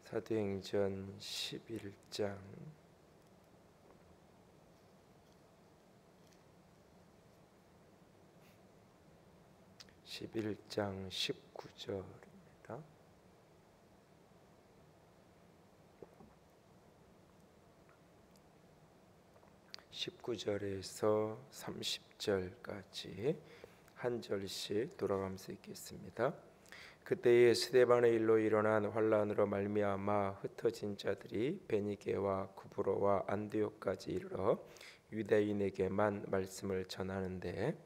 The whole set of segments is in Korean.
사도행전 11장 19절입니다. 19절에서 30절까지 한 절씩 돌아가면서 읽겠습니다. 그때에 스데반의 일로 일어난 환란으로 말미암아 흩어진 자들이 베니게와 구브로와 안디옥까지 이르러 유대인에게만 말씀을 전하는데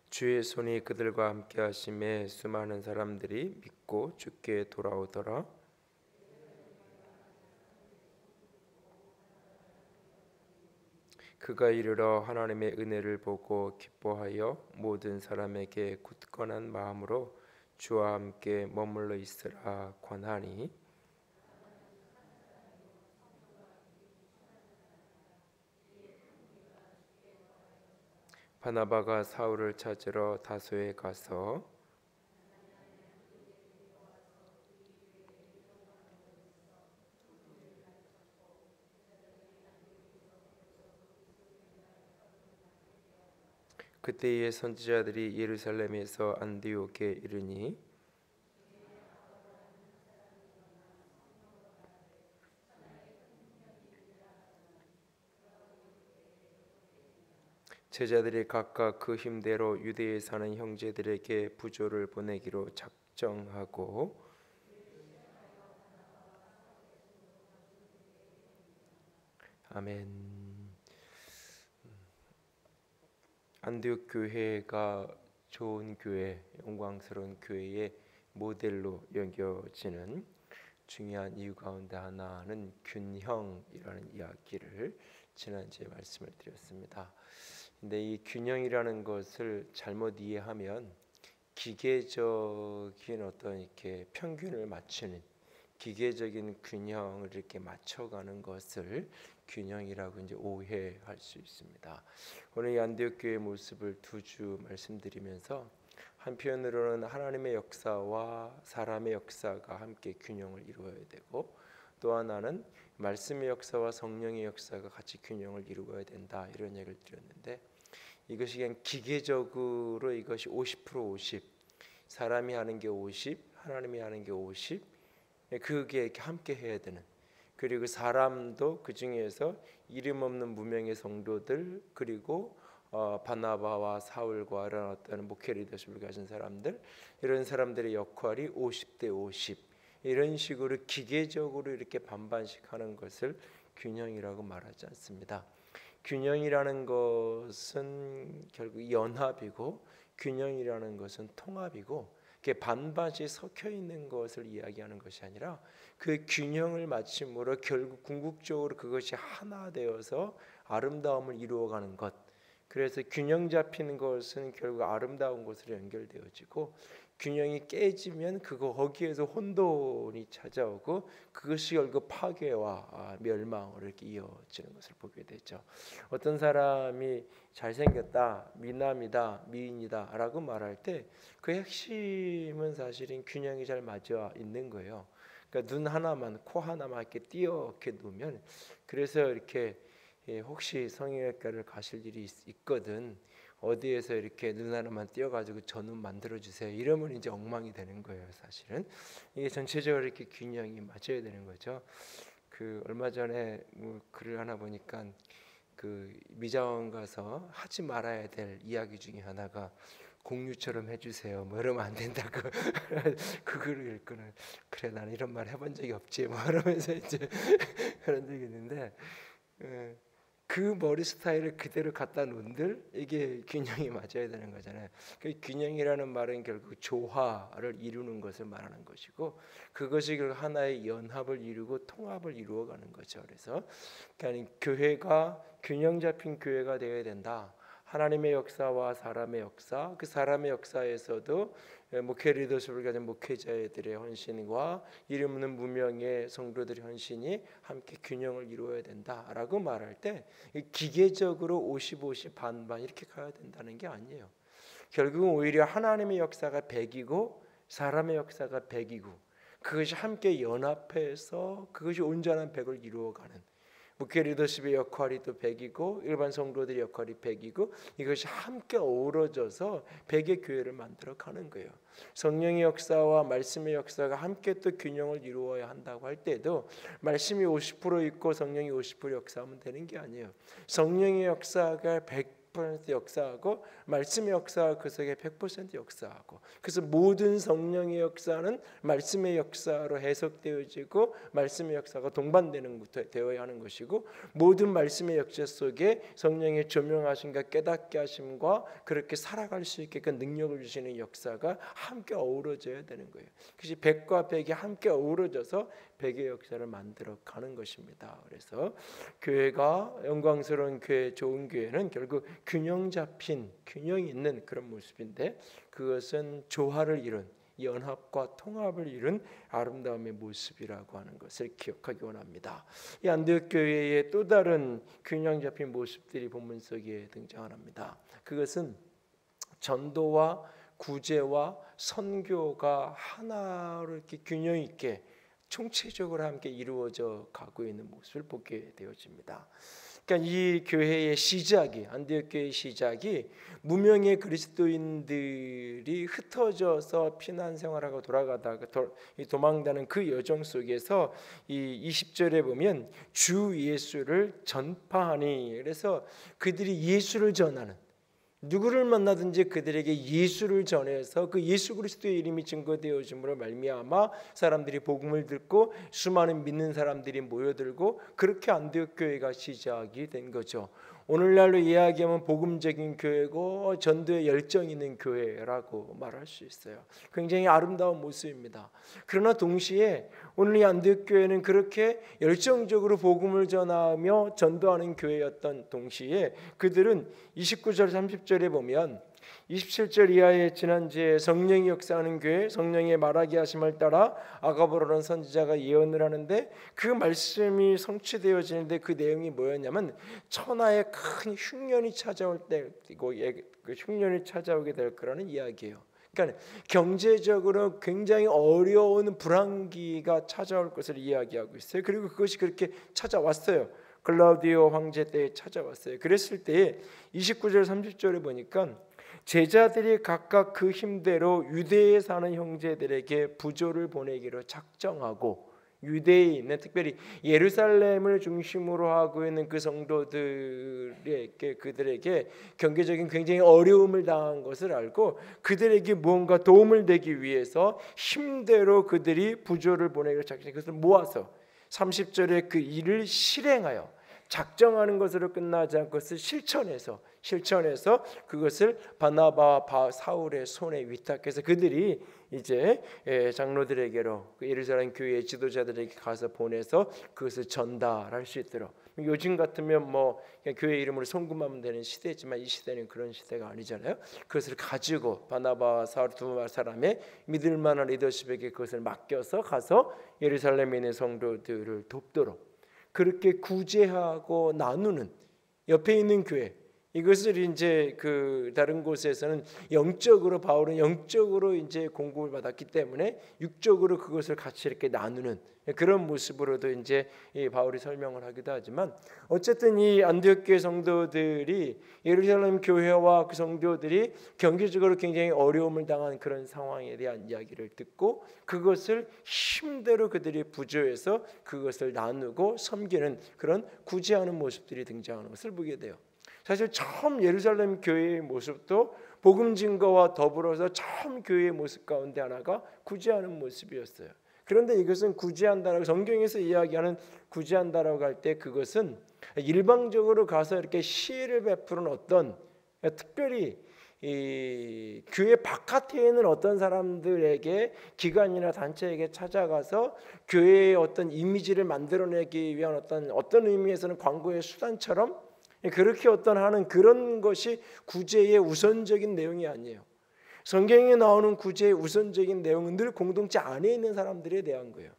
주의 손이 그들과 함께 하심에 수많은 사람들이 믿고 주께 돌아오더라. 그가 이르러 하나님의 은혜를 보고 기뻐하여 모든 사람에게 굳건한 마음으로 주와 함께 머물러 있으라 권하니, 바나바가 사울을 찾으러 다소에 가서 그때에 선지자들이 예루살렘에서 안디옥에 이르니 제자들이 각각 그 힘대로 유대에 사는 형제들에게 부조를 보내기로 작정하고 아멘. 안디옥 교회가 좋은 교회, 영광스러운 교회의 모델로 여겨지는 중요한 이유 가운데 하나는 균형이라는 이야기를 지난주에 말씀을 드렸습니다. 근데 이 균형이라는 것을 잘못 이해하면 기계적인 어떤 이렇게 평균을 맞추는 기계적인 균형을 이렇게 맞춰가는 것을 균형이라고 이제 오해할 수 있습니다. 오늘 이 안디옥 교회의 모습을 두 주 말씀드리면서 한편으로는 하나님의 역사와 사람의 역사가 함께 균형을 이루어야 되고, 또 하나는 말씀의 역사와 성령의 역사가 같이 균형을 이루어야 된다, 이런 얘기를 드렸는데, 이것이 그냥 기계적으로 이것이 50% 50, 사람이 하는 게 50, 하나님이 하는 게 50, 그게 이렇게 함께 해야 되는, 그리고 사람도 그 중에서 이름 없는 무명의 성도들, 그리고 바나바와 사울과 이런 어떤 목회 리더십을 가진 사람들, 이런 사람들의 역할이 50대 50, 이런 식으로 기계적으로 이렇게 반반씩 하는 것을 균형이라고 말하지 않습니다. 균형이라는 것은 결국 연합이고, 균형이라는 것은 통합이고, 이렇게 반반씩 섞여 있는 것을 이야기하는 것이 아니라 그 균형을 맞춤으로 결국 궁극적으로 그것이 하나 되어서 아름다움을 이루어가는 것. 그래서 균형 잡히는 것은 결국 아름다운 것으로 연결되어지고, 균형이 깨지면 거기에서 혼돈이 찾아오고, 그것이 결국 파괴와 멸망으로 이렇게 이어지는 것을 보게 되죠. 어떤 사람이 잘생겼다, 미남이다, 미인이다 라고 말할 때 그 핵심은 사실은 균형이 잘 맞아 있는 거예요. 그러니까 눈 하나만, 코 하나만 이렇게 띄어게 놓으면, 그래서 이렇게 혹시 성형외과를 가실 일이 있거든, 어디에서 이렇게 눈 하나만 띄어가지고 저 눈 만들어 주세요, 이러면 이제 엉망이 되는 거예요. 사실은 이게 전체적으로 이렇게 균형이 맞아야 되는 거죠. 그 얼마 전에 뭐 글을 하나 보니까 그 미장원 가서 하지 말아야 될 이야기 중에 하나가 공유처럼 해주세요, 뭐 이러면 안 된다고. 그 글을 읽고는 그래, 나는 이런 말 해본 적이 없지, 뭐 이러면서 이제 그런 적이 있는데, 그 머리 스타일을 그대로 갖다 놓은들 이게 균형이 맞아야 되는 거잖아요. 그 균형이라는 말은 결국 조화를 이루는 것을 말하는 것이고, 그것이 하나의 연합을 이루고 통합을 이루어가는 거죠. 그래서 그러니까 교회가 균형 잡힌 교회가 되어야 된다. 하나님의 역사와 사람의 역사, 그 사람의 역사에서도 목회 리더십을 가진 목회자들의 헌신과 이름 없는 무명의 성도들의 헌신이 함께 균형을 이루어야 된다라고 말할 때 기계적으로 50-50 반반 이렇게 가야 된다는 게 아니에요. 결국은 오히려 하나님의 역사가 100이고 사람의 역사가 100이고 그것이 함께 연합해서 그것이 온전한 100을 이루어가는 목회 리더십의 역할이 또 100이고 일반 성도들의 역할이 100이고 이것이 함께 어우러져서 100의 교회를 만들어가는 거예요. 성령의 역사와 말씀의 역사가 함께 또 균형을 이루어야 한다고 할 때도 말씀이 50% 있고 성령이 50% 역사하면 되는 게 아니에요. 성령의 역사가 100% 역사하고 말씀의 역사가 그 속에 100% 역사하고 그래서 모든 성령의 역사는 말씀의 역사로 해석되어지고 말씀의 역사가 동반되는 되어야 하는 것이고 모든 말씀의 역사 속에 성령의 조명하심과 깨닫게 하심과 그렇게 살아갈 수 있게끔 능력을 주시는 역사가 함께 어우러져야 되는 거예요. 그것이 100과 100이 함께 어우러져서 100의 역사를 만들어 가는 것입니다. 그래서 교회가 영광스러운 교회, 좋은 교회는 결국 균형 잡힌, 균형 있는 그런 모습인데 그것은 조화를 이룬 연합과 통합을 이룬 아름다움의 모습이라고 하는 것을 기억하기 원합니다. 이 안디옥 교회의 또 다른 균형 잡힌 모습들이 본문 속에 등장합니다. 그것은 전도와 구제와 선교가 하나로 이렇게 균형 있게 총체적으로 함께 이루어져 가고 있는 모습을 보게 되어집니다. 그러니까 이 교회의 시작이 안디옥 교회의 시작이 무명의 그리스도인들이 흩어져서 피난 생활하고 돌아가다가 도망다는 그 여정 속에서 이 20절에 보면 주 예수를 전파하니 그래서 그들이 예수를 전하는 누구를 만나든지 그들에게 예수를 전해서 그 예수 그리스도의 이름이 증거되어짐으로 말미암아 사람들이 복음을 듣고 수많은 믿는 사람들이 모여들고 그렇게 안디옥 교회가 시작이 된 거죠. 오늘날로 이야기하면 복음적인 교회고 전도에 열정 있는 교회라고 말할 수 있어요. 굉장히 아름다운 모습입니다. 그러나 동시에 오늘 이 안디옥 교회는 그렇게 열정적으로 복음을 전하며 전도하는 교회였던 동시에 그들은 29절 30절에 보면 27절 이하의 지난주에 성령이 역사하는 교회 성령의 말하게 하심을 따라 아가보라는 선지자가 예언을 하는데 그 말씀이 성취되어지는데 그 내용이 뭐였냐면 천하의 큰 흉년이 찾아올 때이고 그 흉년이 찾아오게 될 거라는 이야기예요. 그러니까 경제적으로 굉장히 어려운 불황기가 찾아올 것을 이야기하고 있어요. 그리고 그것이 그렇게 찾아왔어요. 클라우디오 황제 때에 찾아왔어요. 그랬을 때에 29절 30절에 보니까 제자들이 각각 그 힘대로 유대에 사는 형제들에게 부조를 보내기로 작정하고 유대에 있는 특별히 예루살렘을 중심으로 하고 있는 그 성도들에게 그들에게 경제적인 굉장히 어려움을 당한 것을 알고 그들에게 무언가 도움을 되기 위해서 힘대로 그들이 부조를 보내기로 작정해 그것을 모아서 30절에 그 일을 실행하여 작정하는 것으로 끝나지 않고 그것을 실천해서 그것을 바나바와 사울의 손에 위탁해서 그들이 이제 장로들에게로 예루살렘 교회의 지도자들에게 가서 보내서 그것을 전달할 수 있도록 요즘 같으면 뭐 교회 이름으로 송금하면 되는 시대지만 이 시대는 그런 시대가 아니잖아요. 그것을 가지고 바나바와 사울 두 사람의 믿을 만한 리더십에게 그것을 맡겨서 가서 예루살렘에 있는 성도들을 돕도록 그렇게 구제하고 나누는 옆에 있는 교회 이것을 이제 그 다른 곳에서는 영적으로 바울은 영적으로 이제 공급을 받았기 때문에 육적으로 그것을 같이 이렇게 나누는 그런 모습으로도 이제 이 바울이 설명을 하기도 하지만 어쨌든 이 안디옥 교회 성도들이 예루살렘 교회와 그 성도들이 경제적으로 굉장히 어려움을 당한 그런 상황에 대한 이야기를 듣고 그것을 힘대로 그들이 부조해서 그것을 나누고 섬기는 그런 구제하는 모습들이 등장하는 것을 보게 돼요. 사실 처음 예루살렘 교회의 모습도 복음 증거와 더불어서 처음 교회의 모습 가운데 하나가 구제하는 모습이었어요. 그런데 이것은 구제한다라고 성경에서 이야기하는 구제한다라고 할 때 그것은 일방적으로 가서 이렇게 시혜를 베푸는 어떤 특별히 이 교회 바깥에 있는 어떤 사람들에게 기관이나 단체에게 찾아가서 교회의 어떤 이미지를 만들어내기 위한 어떤 의미에서는 광고의 수단처럼 그렇게 어떤 하는 그런 것이 구제의 우선적인 내용이 아니에요. 성경에 나오는 구제의 우선적인 내용은 늘 공동체 안에 있는 사람들에 대한 거예요.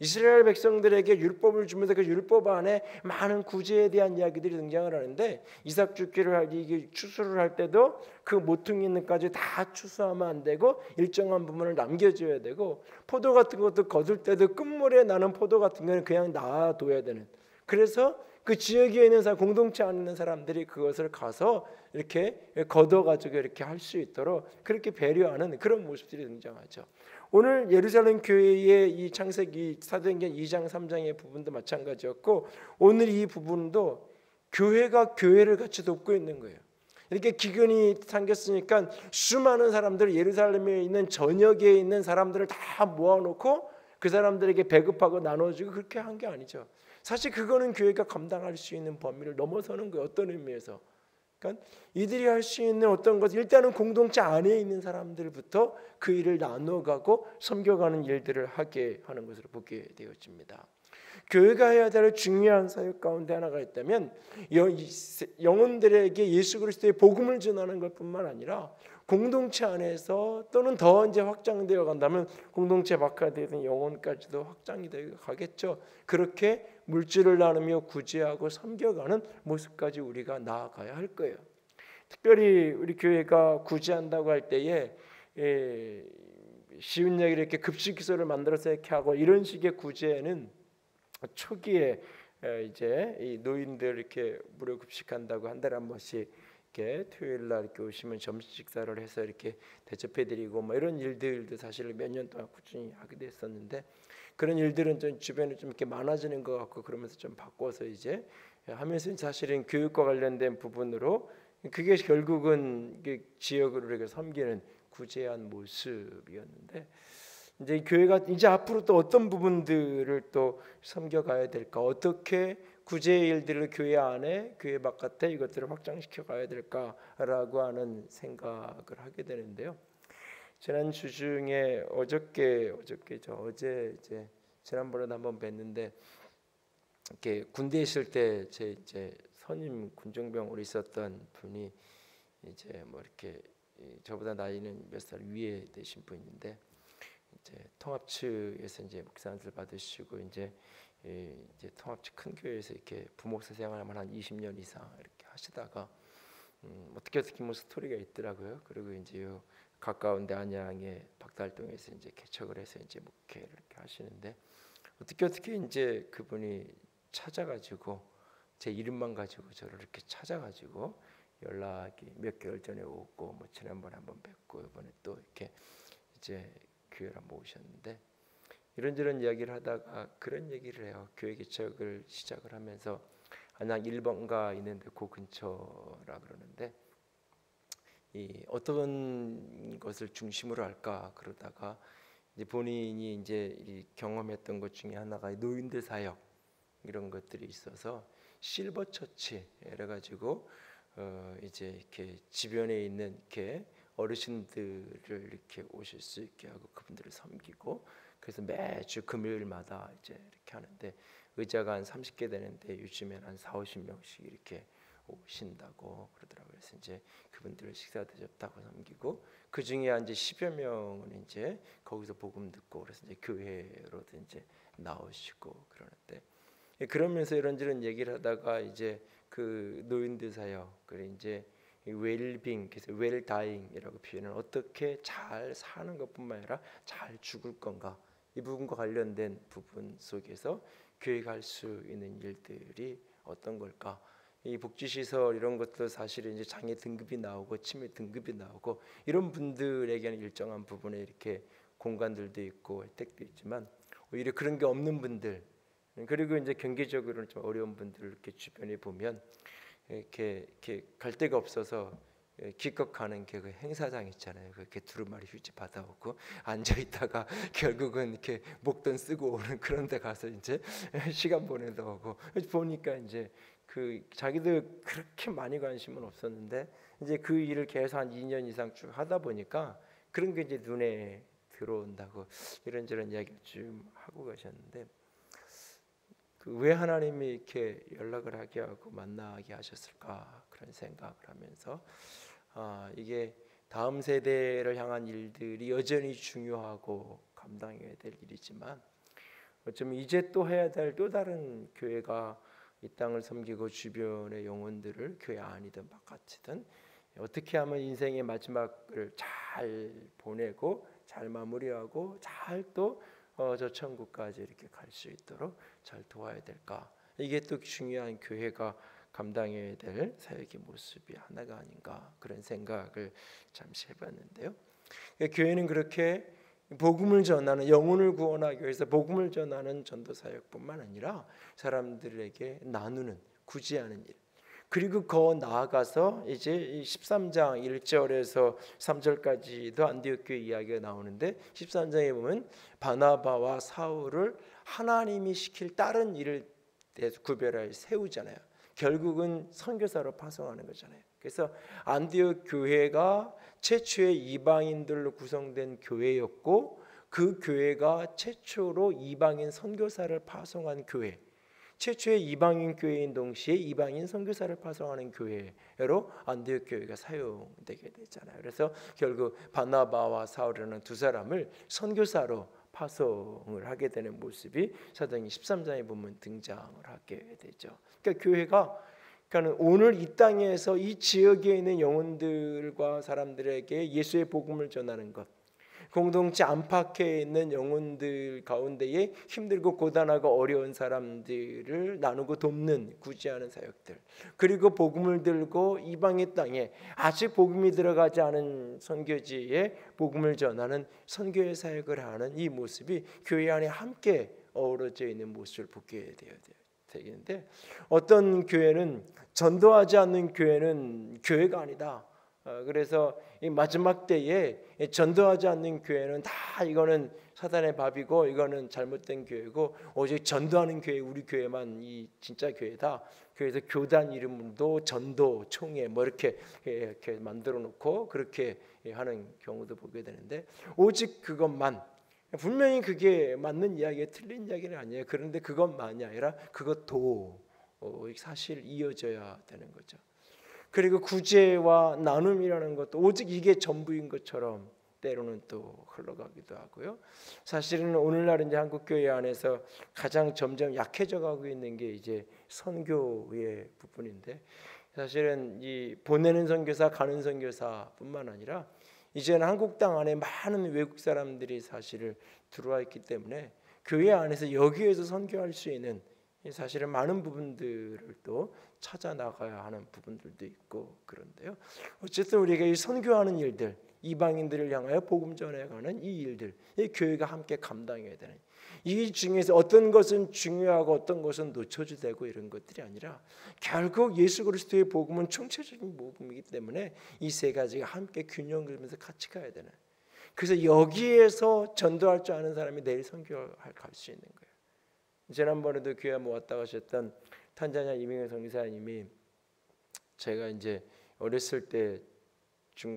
이스라엘 백성들에게 율법을 주면서 그 율법 안에 많은 구제에 대한 이야기들이 등장을 하는데, 이삭 죽기를 이게 추수를 할 때도 그 모퉁이 있는 까지 다 추수하면 안 되고 일정한 부분을 남겨줘야 되고, 포도 같은 것도 거둘 때도 끝물에 나는 포도 같은 거는 그냥 놔둬야 되는, 그래서 그 지역에 있는 사람, 공동체 안에 있는 사람들이 그것을 가서 이렇게 걷어가지고 이렇게 할 수 있도록 그렇게 배려하는 그런 모습들이 등장하죠. 오늘 예루살렘 교회의 이 창세기 사도행전 2장 3장의 부분도 마찬가지였고, 오늘 이 부분도 교회가 교회를 같이 돕고 있는 거예요. 이렇게 기근이 생겼으니까 수많은 사람들, 예루살렘에 있는 전역에 있는 사람들을 다 모아놓고 그 사람들에게 배급하고 나눠주고 그렇게 한 게 아니죠. 사실 그거는 교회가 감당할 수 있는 범위를 넘어서는 거예요. 어떤 의미에서. 그러니까 이들이 할 수 있는 어떤 것, 일단은 공동체 안에 있는 사람들부터 그 일을 나눠가고 섬겨가는 일들을 하게 하는 것으로 보게 되어집니다. 교회가 해야 될 중요한 사역 가운데 하나가 있다면 영혼들에게 예수 그리스도의 복음을 전하는 것뿐만 아니라 공동체 안에서 또는 더 이제 확장되어 간다면 공동체 밖에 되는 영혼까지도 확장이 되어 가겠죠. 그렇게 물질을 나누며 구제하고 섬겨가는 모습까지 우리가 나아가야 할 거예요. 특별히 우리 교회가 구제한다고 할 때에 쉬운 얘기를 이렇게 급식기소를 만들어서 이렇게 하고 이런 식의 구제는 초기에 이제 이 노인들 이렇게 무료 급식한다고 한 달에 한 번씩 이렇게 토요일 날 이렇게 오시면 점심 식사를 해서 이렇게 대접해드리고 뭐 이런 일들도 사실 몇 년 동안 꾸준히 하게 됐었는데, 그런 일들은 좀 주변에 좀 이렇게 많아지는 것 같고 그러면서 좀 바꿔서 이제 하면서 사실은 교육과 관련된 부분으로 그게 결국은 지역으로 이렇게 섬기는 구제한 모습이었는데, 이제 교회가 이제 앞으로 또 어떤 부분들을 또 섬겨가야 될까, 어떻게 구제의 일들을 교회 안에 교회 바깥에 이것들을 확장시켜 가야 될까라고 하는 생각을 하게 되는데요. 지난 주 중에 어제 이제 지난번에도 한번 뵀는데, 이렇게 군대에 있을 때 제 이제 선임 군종병으로 있었던 분이 이제 뭐 이렇게 저보다 나이는 몇 살 위에 되신 분인데, 이제 통합 측에서 이제 목사님들 받으시고 이제 통합 측 큰 교회에서 이렇게 부목사 생활을 한 20년 이상 이렇게 하시다가 어떻게 뭐 스토리가 있더라고요. 그리고 이제 요 가까운데 안양의 박달동에서 이제 개척을 해서 이제 목회를 이렇게 하시는데, 어떻게 이제 그분이 찾아가지고 제 이름만 가지고 저를 이렇게 찾아가지고 연락이 몇 개월 전에 오고, 뭐 지난번에 한번 뵙고 이번에 또 이렇게 이제 교회를 한번 오셨는데, 이런저런 이야기를 하다가 그런 얘기를 해요. 교회 개척을 시작을 하면서 안양 1번가 있는데 그 근처라 그러는데, 이 어떤 것을 중심으로 할까 그러다가 이제 본인이 이제 이 경험했던 것 중에 하나가 노인들 사역 이런 것들이 있어서 실버 처치 이래 가지고 이제 이렇게 주변에 있는 이렇게 어르신들을 이렇게 오실 수 있게 하고 그분들을 섬기고, 그래서 매주 금요일마다 이제 이렇게 하는데 의자가 한 30개 되는데 요즘엔 한 4, 50명씩 이렇게 오신다고 그러더라고요. 그래서 이제 그분들을 식사 대접하고 섬기고, 그 중에 이제 10여 명은 이제 거기서 복음 듣고 그래서 이제 교회로도 이제 나오시고 그러는데, 그러면서 이런저런 얘기를 하다가 이제 그 노인들 사역, 그래 이제 웰빙, 그래서 웰다잉이라고 표현을, 어떻게 잘 사는 것뿐만 아니라 잘 죽을 건가, 이 부분과 관련된 부분 속에서 교회가 할 수 있는 일들이 어떤 걸까. 이 복지시설 이런 것도 사실은 이제 장애 등급이 나오고 치매 등급이 나오고 이런 분들에게는 일정한 부분에 이렇게 공간들도 있고 혜택도 있지만, 오히려 그런 게 없는 분들, 그리고 이제 경제적으로는 좀 어려운 분들을 이렇게 주변에 보면 이렇게 갈 데가 없어서 기껏 가는 게 그 행사장 있잖아요. 그렇게 두루마리 휴지 받아오고 앉아 있다가 결국은 이렇게 목돈 쓰고 오는 그런 데 가서 이제 시간 보내다 오고, 보니까 이제 그 자기도 그렇게 많이 관심은 없었는데 이제 그 일을 계속 한 2년 이상 쭉 하다 보니까 그런 게 이제 눈에 들어온다고 이런저런 이야기를 좀 하고 가셨는데, 왜 하나님이 이렇게 연락을 하게 하고 만나게 하셨을까 그런 생각을 하면서 이게 다음 세대를 향한 일들이 여전히 중요하고 감당해야 될 일이지만 어쩌면 이제 또 해야 될 또 다른 교회가 이 땅을 섬기고 주변의 영혼들을 교회 안이든 바깥이든 어떻게 하면 인생의 마지막을 잘 보내고 잘 마무리하고 잘 또 저 천국까지 이렇게 갈 수 있도록 잘 도와야 될까? 이게 또 중요한 교회가 감당해야 될 사역의 모습이 하나가 아닌가 그런 생각을 잠시 해봤는데요. 교회는 그렇게 복음을 전하는 영혼을 구원하기 위해서 복음을 전하는 전도 사역뿐만 아니라 사람들에게 나누는 구제하는 일 그리고 더 나아가서 이제 13장 1절에서 3절까지도 안디옥 교회 이야기가 나오는데 13장에 보면 바나바와 사울을 하나님이 시킬 다른 일을 대해서 구별하여 세우잖아요. 결국은 선교사로 파송하는 거잖아요. 그래서 안디옥 교회가 최초의 이방인들로 구성된 교회였고 그 교회가 최초로 이방인 선교사를 파송한 교회 최초의 이방인 교회인 동시에 이방인 선교사를 파송하는 교회로 안디옥 교회가 사용되게 되잖아요. 그래서 결국 바나바와 사울이라는 두 사람을 선교사로 파송을 하게 되는 모습이 사도행전 13장에 보면 등장을 하게 되죠. 그러니까 교회가 그러니까 오늘 이 땅에서 이 지역에 있는 영혼들과 사람들에게 예수의 복음을 전하는 것 공동체 안팎에 있는 영혼들 가운데에 힘들고 고단하고 어려운 사람들을 나누고 돕는 구제하는 사역들 그리고 복음을 들고 이방의 땅에 아직 복음이 들어가지 않은 선교지에 복음을 전하는 선교의 사역을 하는 이 모습이 교회 안에 함께 어우러져 있는 모습을 보게 되는데 어떤 교회는 전도하지 않는 교회는 교회가 아니다. 그래서 이 마지막 때에 전도하지 않는 교회는 다 이거는 사단의 밥이고 이거는 잘못된 교회고 오직 전도하는 교회 우리 교회만 이 진짜 교회다. 그래서 교단 이름도 전도 총회 뭐 이렇게 만들어 놓고 그렇게 하는 경우도 보게 되는데 오직 그것만 분명히 그게 맞는 이야기에 틀린 이야기는 아니에요. 그런데 그것만이 아니라 그것도 사실 이어져야 되는 거죠. 그리고 구제와 나눔이라는 것도 오직 이게 전부인 것처럼 때로는 또 흘러가기도 하고요. 사실은 오늘날 이제 한국 교회 안에서 가장 점점 약해져 가고 있는 게 이제 선교의 부분인데 사실은 이 보내는 선교사, 가는 선교사뿐만 아니라 이제는 한국 땅 안에 많은 외국 사람들이 사실을 들어와 있기 때문에 교회 안에서 여기에서 선교할 수 있는 사실은 많은 부분들을 또 찾아 나가야 하는 부분들도 있고 그런데요. 어쨌든 우리가 이 선교하는 일들, 이방인들을 향하여 복음 전해가는 이 일들, 이 교회가 함께 감당해야 되는 이 중에서 어떤 것은 중요하고 어떤 것은 놓쳐도 되고 이런 것들이 아니라 결국 예수 그리스도의 복음은 총체적인 복음이기 때문에 이 세 가지가 함께 균형 그리면서 같이 가야 되는. 그래서 여기에서 전도할 줄 아는 사람이 내일 선교할 갈 수 있는 거예요. 지난번에도 교회 모았다 가셨던 탄자니아 이민경 선교사님이 제가 이제 어렸을 때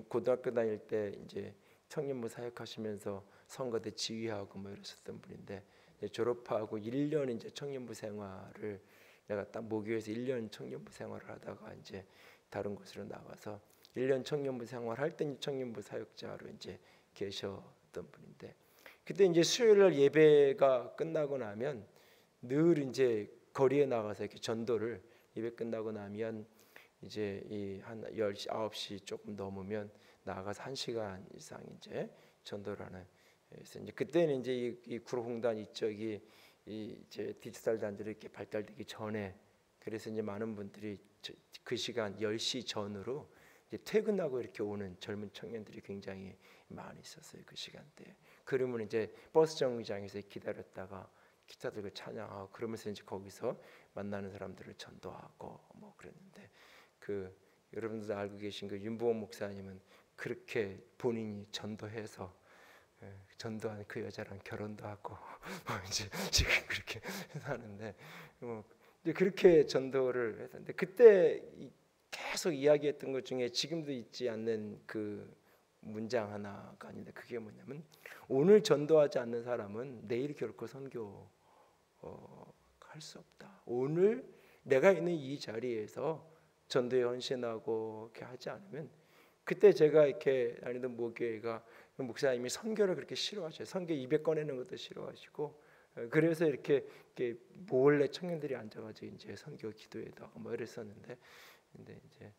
고등학교 다닐 때 이제 청년부 사역하시면서 선거대 지휘하고 뭐 이러셨던 분인데 졸업하고 1년 이제 청년부 생활을 내가 딱 모교에서 1년 청년부 생활을 하다가 이제 다른 곳으로 나가서 1년 청년부 생활할 때 청년부 사역자로 이제 계셨던 분인데 그때 이제 수요일날 예배가 끝나고 나면 늘 이제 거리에 나가서 이렇게 전도를 예배 끝나고 나면 이제 한 10시 9시 조금 넘으면 나가서 1시간 이상 이제 전도를 하는. 그래서 이제 그때는 이제 이 구로공단 이쪽이 이제 디지털 단지로 이렇게 발달되기 전에 그래서 이제 많은 분들이 그 시간 10시 전으로 이제 퇴근하고 이렇게 오는 젊은 청년들이 굉장히 많이 있었어요. 그 시간대에. 그러면 이제 버스 정류장에서 기다렸다가 기타 들고 찬양하고 그러면서 이제 거기서 만나는 사람들을 전도하고 뭐 그랬는데 그 여러분들 알고 계신 그 윤보원 목사님은 그렇게 본인이 전도해서 전도한 그 여자랑 결혼도 하고 뭐 이제 지금 그렇게 사는데 뭐 이제 그렇게 전도를 했는데 그때 계속 이야기했던 것 중에 지금도 잊지 않는 그 문장 하나가 아닌데 그게 뭐냐면 오늘 전도하지 않는 사람은 내일 결코 선교 할 할 수 없다. 오늘 내가 있는 이 자리에서 전도에 헌신하고 이렇게 하지 않으면, 그때 제가 이렇게 다니던 모교회가 목사님이 선교를 그렇게 싫어하셔요. 선교 200 꺼내는 것도 싫어하시고, 그래서 이렇게 몰래 청년들이 앉아가지고 이제 선교 기도회도 하고 뭐 이랬었는데, 근데 이제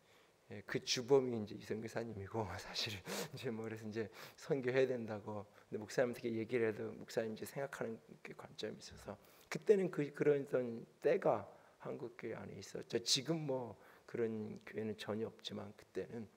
그 주범이 이제 이성교사님이고 사실 이제 뭐 그래서 이제 선교해야 된다고, 근데 목사님한테 얘기를 해도 목사님 이제 생각하는 그 관점이 있어서, 그때는 그런 때가 한국 교회 안에 있었죠. 지금 뭐 그런 교회는 전혀 없지만 그때는,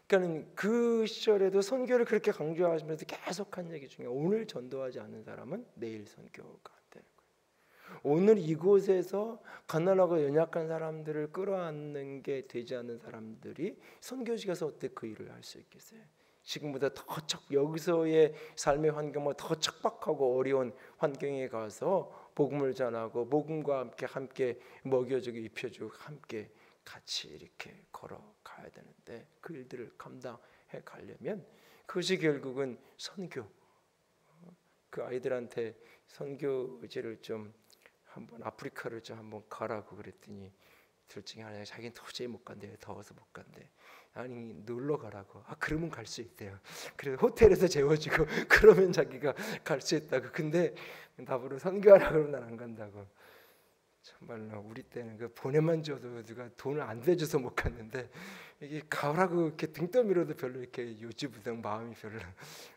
그러니까 그 시절에도 선교를 그렇게 강조하시면서 계속 한 얘기 중에, 오늘 전도하지 않는 사람은 내일 선교가 안 되는 거예요. 오늘 이곳에서 가난하고 연약한 사람들을 끌어안는 게 되지 않는 사람들이 선교지 가서 어떻게 그 일을 할 수 있겠어요? 지금보다 더 여기서의 삶의 환경은 더 척박하고 어려운 환경에 가서 복음을 전하고 복음과 함께 먹여주고 입혀주고 함께 같이 이렇게 걸어가야 되는데, 그 일들을 감당해 가려면 그것이 결국은 선교, 그 아이들한테 선교지를 좀 한번 아프리카를 좀 한번 가라고 그랬더니 둘 중에 하나가 자기는 도저히 못 간대, 더워서 못 간대. 아니 놀러 가라고. 그러면 갈 수 있대요. 그래서 호텔에서 재워주고 그러면 자기가 갈 수 있다고. 근데 답으로 선교하라 그러면 난 안 간다고. 정말로 우리 때는 그 보내만 줘도 누가 돈을 안 대줘서 못 갔는데, 이게 가라고 이렇게 등 떠밀어도 별로 이렇게 요지부동 마음이 별로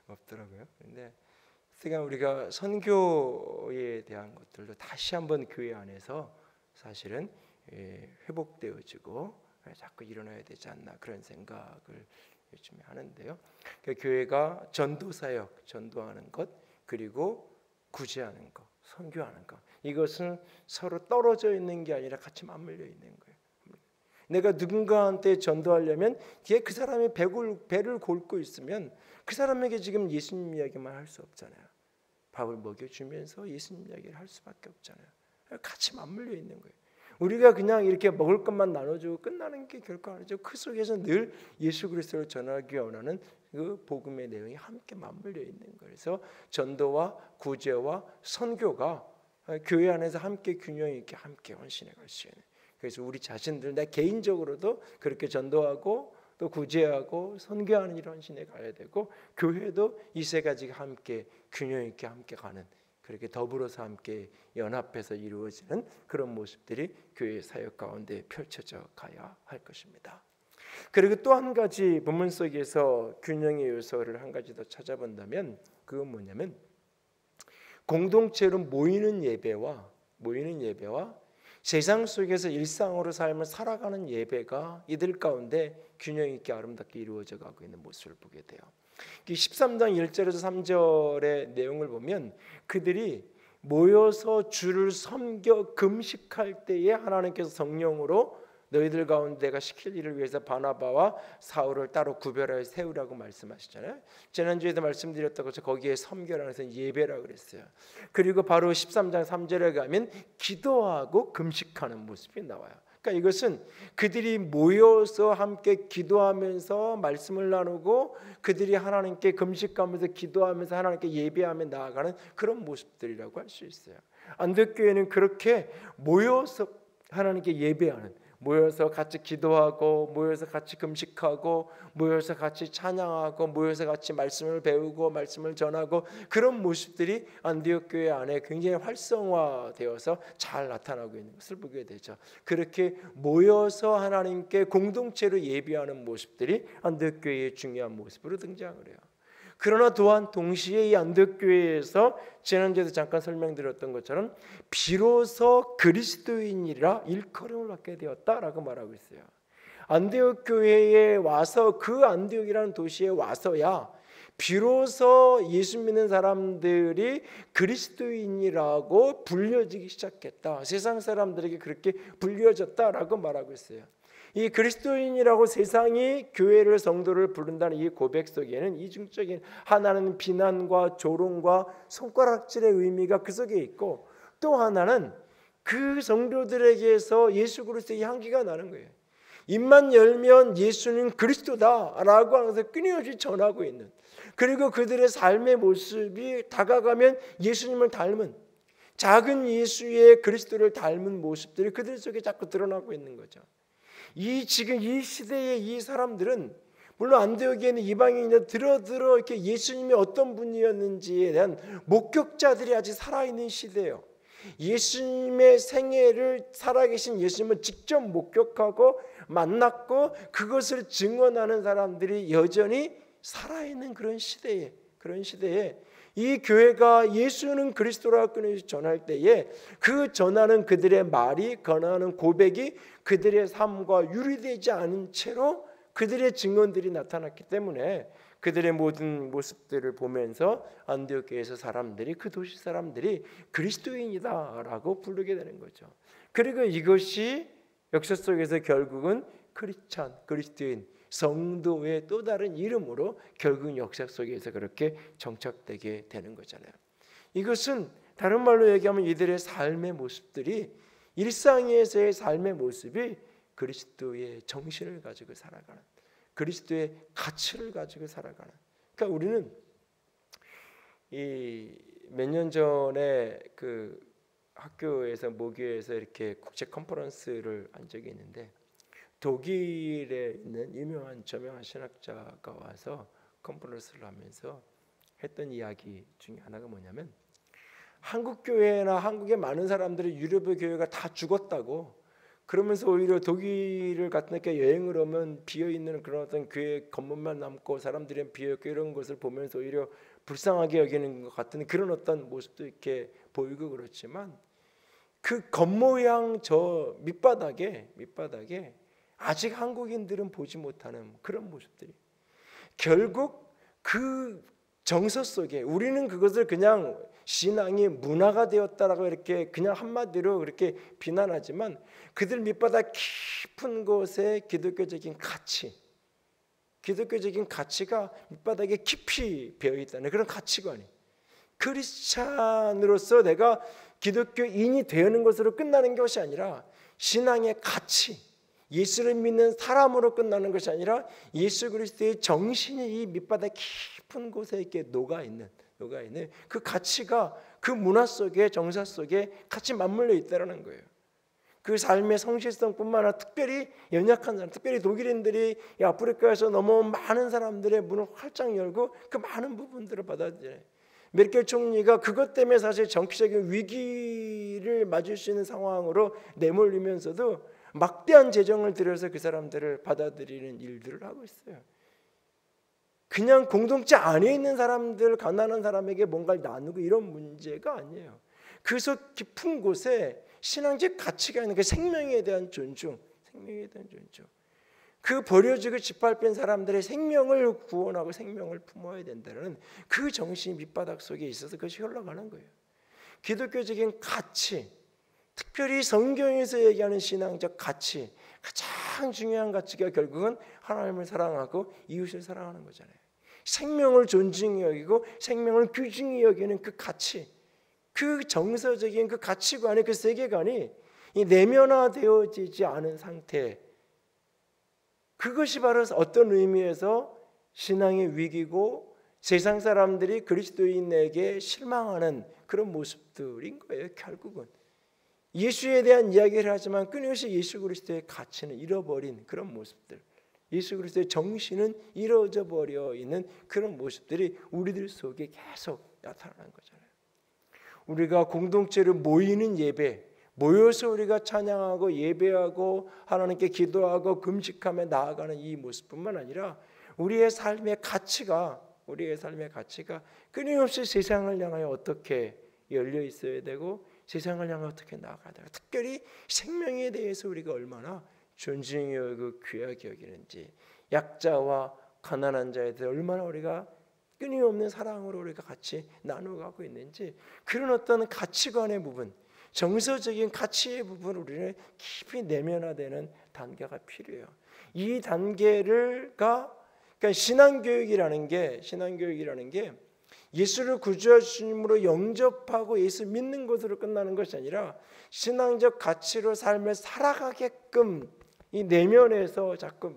없더라고요. 근데 우리가 선교에 대한 것들도 다시 한번 교회 안에서 사실은 회복되어지고 자꾸 일어나야 되지 않나, 그런 생각을 요즘에 하는데요. 교회가 전도사역, 전도하는 것, 그리고 구제하는 것, 선교하는 것, 이것은 서로 떨어져 있는 게 아니라 같이 맞물려 있는 거예요. 내가 누군가한테 전도하려면 뒤에 그 사람이 배를 골고 있으면 그 사람에게 지금 예수님 이야기만 할 수 없잖아요. 밥을 먹여주면서 예수님 이야기를 할 수밖에 없잖아요. 같이 맞물려 있는 거예요. 우리가 그냥 이렇게 먹을 것만 나눠주고 끝나는 게 결코 아니죠. 그 속에서 늘 예수 그리스도를 전하기 원하는 그 복음의 내용이 함께 맞물려 있는 거예요. 그래서 전도와 구제와 선교가 교회 안에서 함께 균형 있게 함께 헌신해 갈 수 있는, 그래서 우리 자신들, 내 개인적으로도 그렇게 전도하고 또 구제하고 선교하는 일을 헌신해 가야 되고, 교회도 이 세 가지가 함께 균형 있게 함께 가는, 그렇게 더불어서 함께 연합해서 이루어지는 그런 모습들이 교회 사역 가운데 펼쳐져 가야 할 것입니다. 그리고 또 한 가지 본문 속에서 균형의 요소를 한 가지 더 찾아본다면, 그건 뭐냐면 공동체로 모이는 예배와 세상 속에서 일상으로 삶을 살아가는 예배가 이들 가운데 균형 있게 아름답게 이루어져 가고 있는 모습을 보게 돼요. 13장 1절에서 3절의 내용을 보면, 그들이 모여서 주를 섬겨 금식할 때에 하나님께서 성령으로 너희들 가운데 내가 시킬 일을 위해서 바나바와 사울을 따로 구별하여 세우라고 말씀하시잖아요. 지난주에도 말씀드렸다고 해서 거기에 섬겨라고 해서 예배라고 그랬어요. 그리고 바로 13장 3절에 가면 기도하고 금식하는 모습이 나와요. 그러니까 이것은 그들이 모여서 함께 기도하면서 말씀을 나누고, 그들이 하나님께 금식하면서 기도하면서 하나님께 예배하며 나아가는 그런 모습들이라고 할 수 있어요. 안덕교회는 그렇게 모여서 하나님께 예배하는, 모여서 같이 기도하고, 모여서 같이 금식하고, 모여서 같이 찬양하고, 모여서 같이 말씀을 배우고 말씀을 전하고, 그런 모습들이 안디옥 교회 안에 굉장히 활성화되어서 잘 나타나고 있는 것을 보게 되죠. 그렇게 모여서 하나님께 공동체로 예배하는 모습들이 안디옥 교회의 중요한 모습으로 등장을 해요. 그러나 또한 동시에 이 안디옥 교회에서 지난주에도 잠깐 설명드렸던 것처럼 비로소 그리스도인이라 일컬음을 받게 되었다라고 말하고 있어요. 안디옥 교회에 와서, 그 안디옥이라는 도시에 와서야 비로소 예수 믿는 사람들이 그리스도인이라고 불려지기 시작했다. 세상 사람들에게 그렇게 불려졌다라고 말하고 있어요. 이 그리스도인이라고 세상이 교회를, 성도를 부른다는 이 고백 속에는 이중적인 하나는 비난과 조롱과 손가락질의 의미가 그 속에 있고, 또 하나는 그 성도들에게서 예수 그리스도의 향기가 나는 거예요. 입만 열면 예수는 그리스도다라고 하면서 끊임없이 전하고 있는, 그리고 그들의 삶의 모습이 다가가면 예수님을 닮은, 작은 예수의 그리스도를 닮은 모습들이 그들 속에 자꾸 드러나고 있는 거죠. 지금 이 시대의 이 사람들은 물론 안디옥에 있는 이방인들 들어 이렇게 예수님이 어떤 분이었는지에 대한 목격자들이 아직 살아있는 시대예요. 예수님의 생애를 살아계신 예수님을 직접 목격하고 만났고 그것을 증언하는 사람들이 여전히 살아있는 그런 시대에 이 교회가 예수는 그리스도라고 끊임없이 전할 때에 그 전하는 그들의 말이 권하는 고백이 그들의 삶과 유리되지 않은 채로 그들의 증언들이 나타났기 때문에 그들의 모든 모습들을 보면서 안디옥 교회에서 사람들이 그 도시 사람들이 그리스도인이다라고 부르게 되는 거죠. 그리고 이것이 역사 속에서 결국은 크리스찬, 그리스도인, 성도의 또 다른 이름으로 결국 역사 속에서 그렇게 정착되게 되는 거잖아요. 이것은 다른 말로 얘기하면 이들의 삶의 모습들이 일상에서의 삶의 모습이 그리스도의 정신을 가지고 살아가는, 그리스도의 가치를 가지고 살아가는. 그러니까 우리는 이 몇 년 전에 그 학교에서 모교에서 이렇게 국제 컨퍼런스를 한 적이 있는데 독일에 있는 유명한 저명한 신학자가 와서 컨퍼런스를 하면서 했던 이야기 중에 하나가 뭐냐면 한국 교회나 한국의 많은 사람들이 유럽의 교회가 다 죽었다고, 그러면서 오히려 독일을 같은 데 여행을 오면 비어있는 그런 어떤 교회 건물만 남고 사람들이 비어있고 이런 것을 보면서 오히려 불쌍하게 여기는 것 같은 그런 어떤 모습도 이렇게 보이고 그렇지만 그 겉모양 저 밑바닥에 아직 한국인들은 보지 못하는 그런 모습들이 결국 그 정서 속에 우리는 그것을 그냥 신앙이 문화가 되었다라고 이렇게 그냥 한마디로 그렇게 비난하지만 그들 밑바닥 깊은 곳에 기독교적인 가치가 밑바닥에 깊이 배어 있다는 그런 가치관이, 크리스찬으로서 내가 기독교인이 되는 것으로 끝나는 것이 아니라 신앙의 가치, 예수를 믿는 사람으로 끝나는 것이 아니라 예수 그리스도의 정신이 이 밑바닥 깊은 곳에 이렇게 녹아 있는 그 가치가 그 문화 속에 정사 속에 같이 맞물려 있다는 거예요. 그 삶의 성실성뿐만 아니라 특별히 연약한 사람, 특별히 독일인들이 이 아프리카에서 넘어온 많은 사람들의 문을 활짝 열고 그 많은 부분들을 받아들여요. 메르켈 총리가 그것 때문에 사실 정치적인 위기를 맞을 수 있는 상황으로 내몰리면서도 막대한 재정을 들여서 그 사람들을 받아들이는 일들을 하고 있어요. 그냥 공동체 안에 있는 사람들, 가난한 사람에게 뭔가를 나누고 이런 문제가 아니에요. 그 속 깊은 곳에 신앙적 가치가 있는 그 생명에 대한 존중, 그 버려지고 짓밟힌 사람들의 생명을 구원하고 생명을 품어야 된다는 그 정신이 밑바닥 속에 있어서 그것이 흘러가는 거예요. 기독교적인 가치, 특별히 성경에서 얘기하는 신앙적 가치, 가장 중요한 가치가 결국은 하나님을 사랑하고 이웃을 사랑하는 거잖아요. 생명을 존중히 여기고 생명을 귀중히 여기는 그 가치, 그 정서적인 그 가치관의 그 세계관이 이 내면화되어지지 않은 상태, 그것이 바로 어떤 의미에서 신앙의 위기고 세상 사람들이 그리스도인에게 실망하는 그런 모습들인 거예요. 결국은 예수에 대한 이야기를 하지만 끊임없이 예수 그리스도의 가치는 잃어버린 그런 모습들, 예수 그리스도의 정신은 이루어져 버려 있는 그런 모습들이 우리들 속에 계속 나타나는 거잖아요. 우리가 공동체로 모이는 예배, 모여서 우리가 찬양하고 예배하고 하나님께 기도하고 금식하며 나아가는 이 모습뿐만 아니라 우리의 삶의 가치가 끊임없이 세상을 향하여 어떻게 열려 있어야 되고 세상을 향해 어떻게 나아가야 되고, 특별히 생명에 대해서 우리가 얼마나 존중히 여기고 귀하게 여기는지, 약자와 가난한 자에 대해 얼마나 우리가 끊임없는 사랑으로 우리가 같이 나눠가고 있는지, 그런 어떤 가치관의 부분, 정서적인 가치의 부분 우리는 깊이 내면화되는 단계가 필요해요. 이 단계가 그러니까 신앙교육이라는 게 예수를 구주하심으로 영접하고 예수 믿는 것으로 끝나는 것이 아니라 신앙적 가치로 삶을 살아가게끔 이 내면에서 자꾸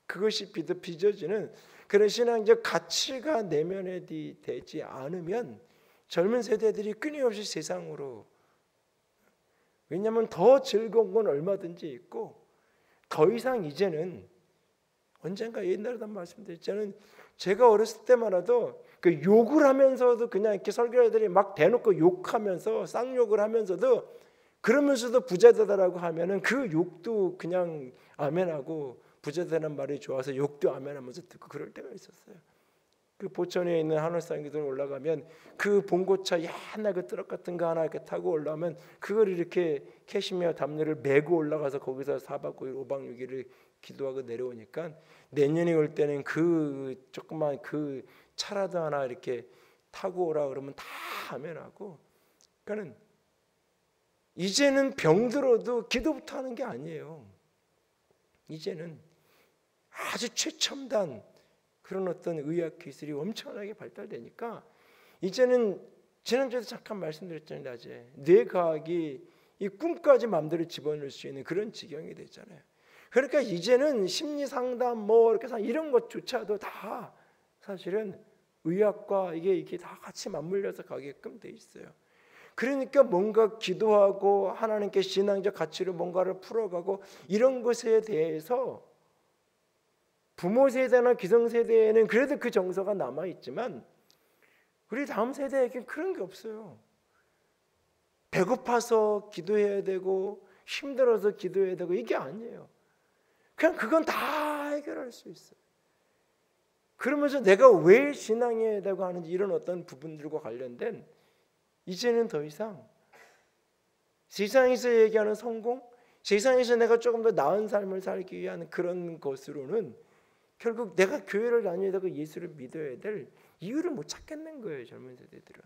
그것이 빚어지는 그런 신앙적 가치가 내면에 되지 않으면 젊은 세대들이 끊임없이 세상으로 왜냐하면 더 즐거운 건 얼마든지 있고 더 이상 이제는 언젠가 옛날에도 말씀드렸잖아요. 제가 어렸을 때만 해도 그 욕을 하면서도 그냥 이렇게 설교자들이 막 대놓고 욕하면서 쌍욕을 하면서도 그러면서도 부자되다라고 하면은 그 욕도 그냥 아멘하고 부자되는 말이 좋아서 욕도 아멘하면서 듣고 그럴 때가 있었어요. 그 포천에 있는 하늘산기둥 올라가면 그 봉고차 옛날 그 트럭 같은 거 하나 이렇게 타고 올라오면 그걸 이렇게 캐시미어 담요를 메고 올라가서 거기서 4박 5일 5박 6일을 기도하고 내려오니까 내년에 올 때는 그 조그만 그 차라도 하나 이렇게 타고 오라 그러면 다 아멘하고. 그러니까는 이제는 병들어도 기도부터 하는 게 아니에요. 이제는 아주 최첨단 그런 어떤 의학 기술이 엄청나게 발달되니까 이제는 지난주에도 잠깐 말씀드렸잖아요. 낮에 뇌과학이 이 꿈까지 마음대로 집어넣을 수 있는 그런 지경이 됐잖아요. 그러니까 이제는 심리상담 뭐 이렇게 이런 것조차도 다 사실은 의학과 이게 다 같이 맞물려서 가게끔 돼 있어요. 그러니까 뭔가 기도하고 하나님께 신앙적 가치로 뭔가를 풀어가고 이런 것에 대해서 부모 세대나 기성세대에는 그래도 그 정서가 남아있지만 우리 다음 세대에겐 그런 게 없어요. 배고파서 기도해야 되고 힘들어서 기도해야 되고 이게 아니에요. 그냥 그건 다 해결할 수 있어요. 그러면서 내가 왜 신앙해야 되고 하는지 이런 어떤 부분들과 관련된 이제는 더 이상 세상에서 얘기하는 성공, 세상에서 내가 조금 더 나은 삶을 살기 위한 그런 것으로는 결국 내가 교회를 다녀야 되고 예수를 믿어야 될 이유를 못 찾겠는 거예요. 젊은 세대들은.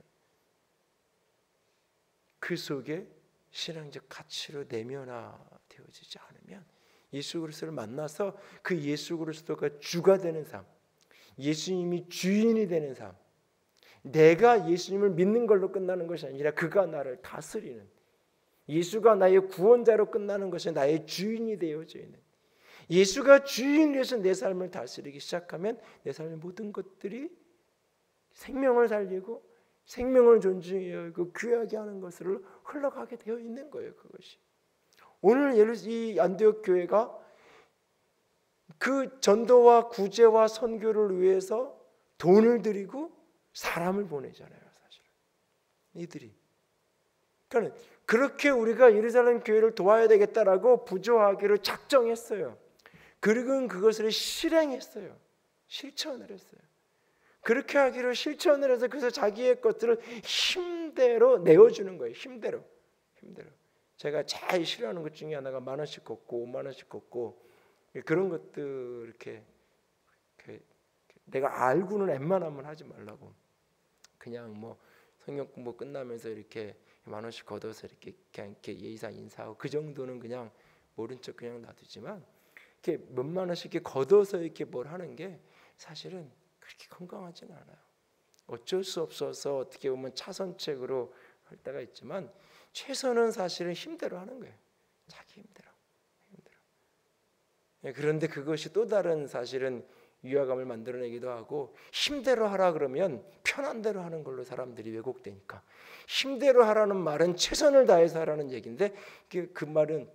그 속에 신앙적 가치로 내면화되어지지 않으면 예수 그리스도를 만나서 그 예수 그리스도가 주가 되는 삶, 예수님이 주인이 되는 삶, 내가 예수님을 믿는 걸로 끝나는 것이 아니라 그가 나를 다스리는, 예수가 나의 구원자로 끝나는 것이 나의 주인이 되어져 있는, 예수가 주인이 되어서 내 삶을 다스리기 시작하면 내 삶의 모든 것들이 생명을 살리고 생명을 존중해 여기고 귀하게 하는 것으로 흘러가게 되어 있는 거예요. 그것이 오늘 이 안디옥 교회가 그 전도와 구제와 선교를 위해서 돈을 들이고 사람을 보내잖아요. 사실은 이들이. 그러니까 그렇게 우리가 예루살렘 교회를 도와야 되겠다라고 부조하기로 작정했어요. 그리고 그것을 실행했어요. 실천을 했어요. 그렇게 하기로 실천을 해서 그래서 자기의 것들을 힘대로 내어주는 거예요. 힘대로. 제가 제일 싫어하는 것 중에 하나가 10,000원씩 걷고 50,000원씩 걷고 그런 것들 이렇게 내가 알고는 웬만하면 하지 말라고. 그냥 뭐 성경 공부 끝나면서 이렇게 10,000원씩 걷어서 이렇게 그냥 이렇게 예의상 인사하고 그 정도는 그냥 모른 척 그냥 놔두지만 이렇게 몇만 원씩 이렇게 걷어서 이렇게 뭘 하는 게 사실은 그렇게 건강하지는 않아요. 어쩔 수 없어서 어떻게 보면 차선책으로 할 때가 있지만 최선은 사실은 힘대로 하는 거예요. 자기 힘대로. 그런데 그것이 또 다른 사실은 위화감을 만들어내기도 하고 힘대로 하라 그러면 편한 대로 하는 걸로 사람들이 왜곡되니까 힘대로 하라는 말은 최선을 다해서 하라는 얘기인데 그 말은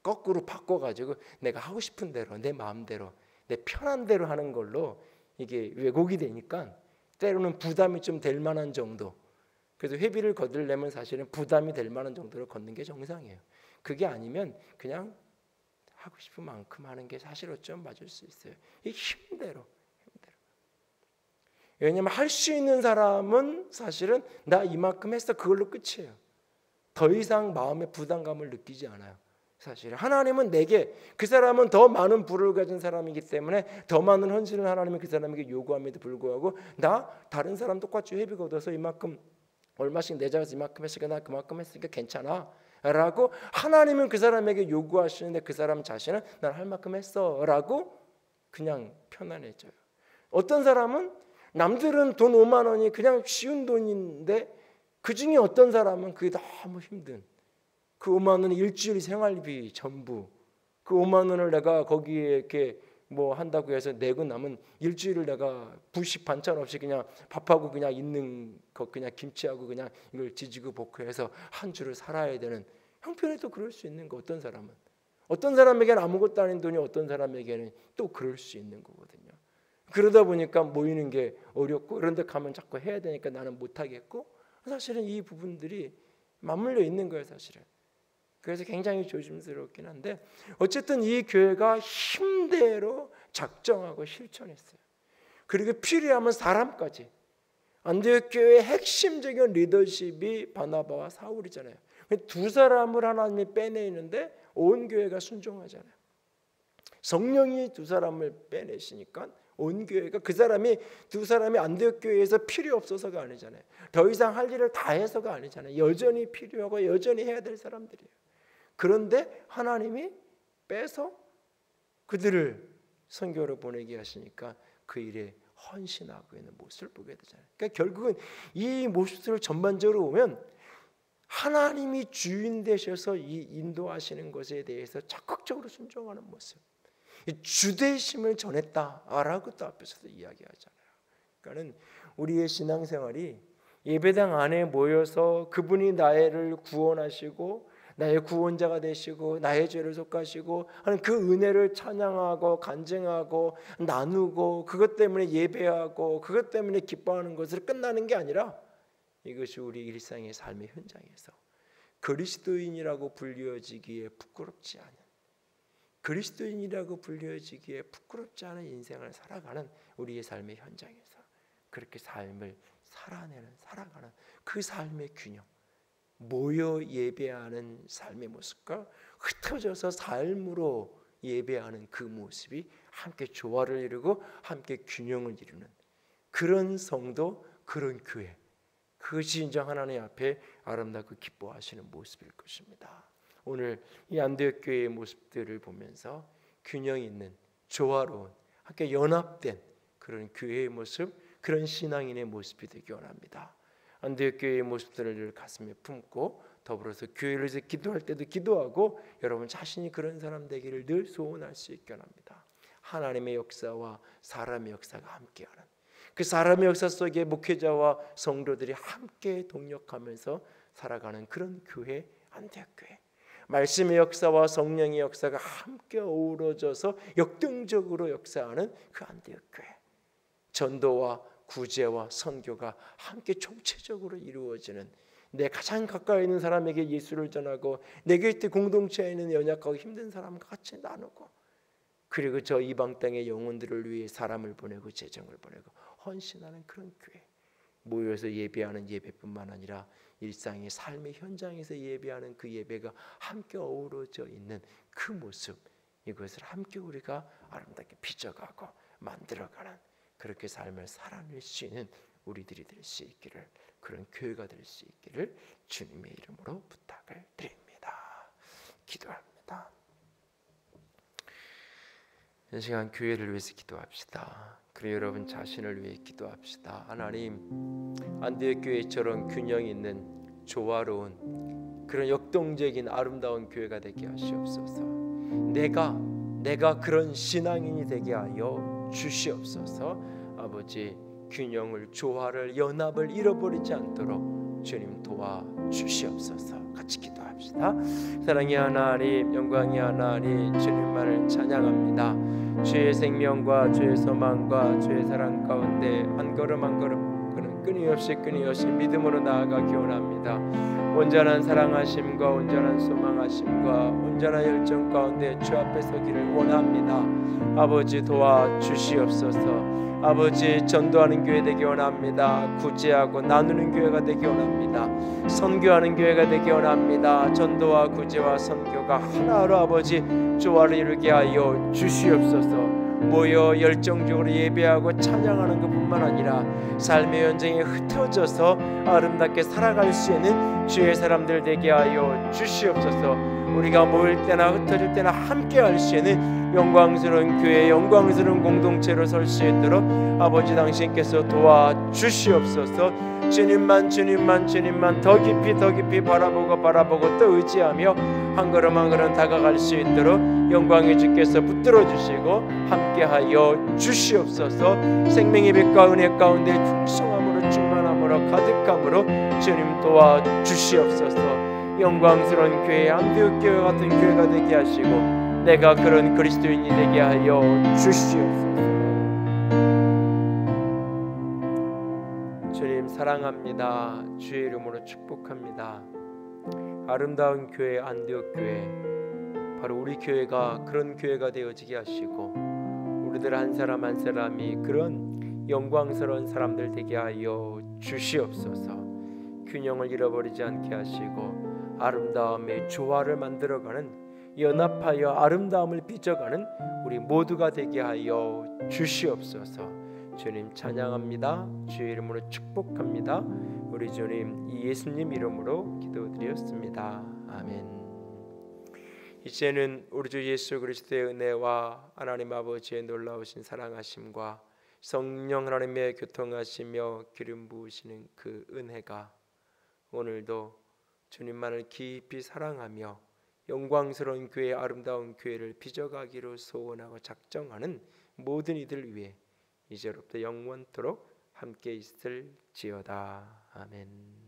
거꾸로 바꿔가지고 내가 하고 싶은 대로 내 마음대로 내 편한 대로 하는 걸로 이게 왜곡이 되니까 때로는 부담이 좀 될 만한 정도. 그래서 회비를 거두려면 사실은 부담이 될 만한 정도로 걷는 게 정상이에요. 그게 아니면 그냥 하고 싶은 만큼 하는 게 사실 어쩌면 맞을 수 있어요. 이 힘대로. 왜냐하면 할 수 있는 사람은 사실은 나 이만큼 했어 그걸로 끝이에요. 더 이상 마음의 부담감을 느끼지 않아요. 사실 하나님은 내게 그 사람은 더 많은 부를 가진 사람이기 때문에 더 많은 헌신을 하나님이 그 사람에게 요구함에도 불구하고 나 다른 사람 똑같이 회비 걷어서 이만큼 얼마씩 내자서 이만큼 했으니까 나 그만큼 했으니까 괜찮아 라고 하나님은 그 사람에게 요구하시는데 그 사람 자신은 난 할 만큼 했어 라고 그냥 편안해져요. 어떤 사람은 남들은 돈 5만 원이 그냥 쉬운 돈인데 그 중에 어떤 사람은 그게 너무 힘든 그 5만 원은 일주일 생활비 전부 그 5만 원을 내가 거기에 이렇게 뭐 한다고 해서 내고 남은 일주일을 내가 부식 반찬 없이 그냥 밥하고 그냥 있는 거 그냥 김치하고 그냥 이걸 지지고 볶고 해서 한 주를 살아야 되는 형편에도 그럴 수 있는 거. 어떤 사람에게는 아무것도 아닌 돈이 어떤 사람에게는 또 그럴 수 있는 거거든요. 그러다 보니까 모이는 게 어렵고 그런 데 가면 자꾸 해야 되니까 나는 못하겠고, 사실은 이 부분들이 맞물려 있는 거예요, 사실은. 그래서 굉장히 조심스럽긴 한데 어쨌든 이 교회가 힘대로 작정하고 실천했어요. 그리고 필요하면 사람까지. 안디옥 교회의 핵심적인 리더십이 바나바와 사울이잖아요. 두 사람을 하나님이 빼내는데 온 교회가 순종하잖아요. 성령이 두 사람을 빼내시니까 온 교회가, 두 사람이 안디옥 교회에서 필요 없어서가 아니잖아요. 더 이상 할 일을 다 해서가 아니잖아요. 여전히 필요하고 여전히 해야 될 사람들이에요. 그런데 하나님이 빼서 그들을 선교로 보내게 하시니까 그 일에 헌신하고 있는 모습을 보게 되잖아요. 그러니까 결국은 이 모습을 전반적으로 보면 하나님이 주인 되셔서 이 인도하시는 것에 대해서 적극적으로 순종하는 모습, 주대심을 전했다라고 또 앞에서도 이야기하잖아요. 그러니까는 우리의 신앙생활이 예배당 안에 모여서 그분이 나를 구원하시고 나의 구원자가 되시고 나의 죄를 속하시고 하는 그 은혜를 찬양하고 간증하고 나누고 그것 때문에 예배하고 그것 때문에 기뻐하는 것으로 끝나는 게 아니라, 이것이 우리 일상의 삶의 현장에서 그리스도인이라고 불려지기에 부끄럽지 않은, 그리스도인이라고 불려지기에 부끄럽지 않은 인생을 살아가는 우리의 삶의 현장에서 그렇게 삶을 살아가는 그 삶의 균형, 모여 예배하는 삶의 모습과 흩어져서 삶으로 예배하는 그 모습이 함께 조화를 이루고 함께 균형을 이루는 그런 성도, 그런 교회, 그것이 인정 하나님 앞에 아름답고 기뻐하시는 모습일 것입니다. 오늘 이 안디옥 교회의 모습들을 보면서 균형 있는, 조화로운, 함께 연합된 그런 교회의 모습, 그런 신앙인의 모습이 되기 원합니다. 안디옥 교회의 모습들을 가슴에 품고 더불어서 교회를 위해서 기도할 때도 기도하고 여러분 자신이 그런 사람 되기를 늘 소원할 수 있게 합니다. 하나님의 역사와 사람의 역사가 함께하는, 그 사람의 역사 속에 목회자와 성도들이 함께 동력하면서 살아가는 그런 교회, 안디옥 교회. 말씀의 역사와 성령의 역사가 함께 어우러져서 역동적으로 역사하는 그 안디옥 교회. 전도와 구제와 선교가 함께 총체적으로 이루어지는, 내 가장 가까이 있는 사람에게 예수를 전하고 내 곁에 공동체에 있는 연약하고 힘든 사람과 같이 나누고, 그리고 저 이방 땅의 영혼들을 위해 사람을 보내고 재정을 보내고 헌신하는 그런 교회. 모여서 예배하는 예배뿐만 아니라 일상의 삶의 현장에서 예배하는 그 예배가 함께 어우러져 있는 그 모습, 이것을 함께 우리가 아름답게 빚어가고 만들어가는, 그렇게 삶을 살아낼 수 있는 우리들이 될 수 있기를, 그런 교회가 될 수 있기를 주님의 이름으로 부탁을 드립니다. 기도합니다. 이 시간 교회를 위해서 기도합시다. 그리고 여러분 자신을 위해 기도합시다. 하나님, 안디옥 교회처럼 균형 있는 조화로운 그런 역동적인 아름다운 교회가 되게 하시옵소서. 내가 그런 신앙인이 되게 하여 주시옵소서. 아버지, 균형을, 조화를, 연합을 잃어버리지 않도록 주님 도와주시옵소서. 같이 기도합시다. 사랑의 하나님, 영광의 하나님, 주님만을 찬양합니다. 주의 생명과 주의 소망과 주의 사랑 가운데 한 걸음 한 걸음 끊임없이 믿음으로 나아가기 원합니다. 온전한 사랑하심과 온전한 소망하심과 온전한 열정 가운데 주 앞에 서기를 원합니다. 아버지 도와주시옵소서. 아버지, 전도하는 교회 되기 원합니다. 구제하고 나누는 교회가 되기 원합니다. 선교하는 교회가 되기 원합니다. 전도와 구제와 선교가 하나로 아버지 조화를 이루게 하여 주시옵소서. 모여 열정적으로 예배하고 찬양하는 것뿐만 아니라 삶의 현장에 흩어져서 아름답게 살아갈 수 있는 주의 사람들 되게 하여 주시옵소서. 우리가 모일 때나 흩어질 때나 함께 할 수 있는 영광스러운 교회, 영광스러운 공동체로 설 수 있도록 아버지 당신께서 도와주시옵소서. 주님만 더 깊이 바라보고 또 의지하며 한 걸음 한 걸음 다가갈 수 있도록 영광의 주께서 붙들어 주시고 함께하여 주시옵소서. 생명의 빛과 은혜 가운데 풍성함으로 충만함으로 가득함으로 주님 도와주시옵소서. 영광스러운 교회, 안디옥 교회 같은 교회가 되게 하시고 내가 그런 그리스도인이 되게 하여 주시옵소서. 주님 사랑합니다. 주의 이름으로 축복합니다. 아름다운 교회, 안디옥 교회, 바로 우리 교회가 그런 교회가 되어지게 하시고 우리들 한 사람 한 사람이 그런 영광스러운 사람들 되게 하여 주시옵소서. 균형을 잃어버리지 않게 하시고 아름다움의 조화를 만들어가는, 연합하여 아름다움을 빚어가는 우리 모두가 되게 하여 주시옵소서. 주님 찬양합니다. 주의 이름으로 축복합니다. 우리 주님 이 예수님 이름으로 기도드렸습니다. 아멘. 이제는 우리 주 예수 그리스도의 은혜와 하나님 아버지의 놀라우신 사랑하심과 성령 하나님의 교통하시며 기름 부으시는 그 은혜가 오늘도 주님만을 깊이 사랑하며 영광스러운 교회, 아름다운 교회를 빚어가기로 소원하고 작정하는 모든 이들 위해 이제로부터 영원토록 함께 있을지어다. 아멘.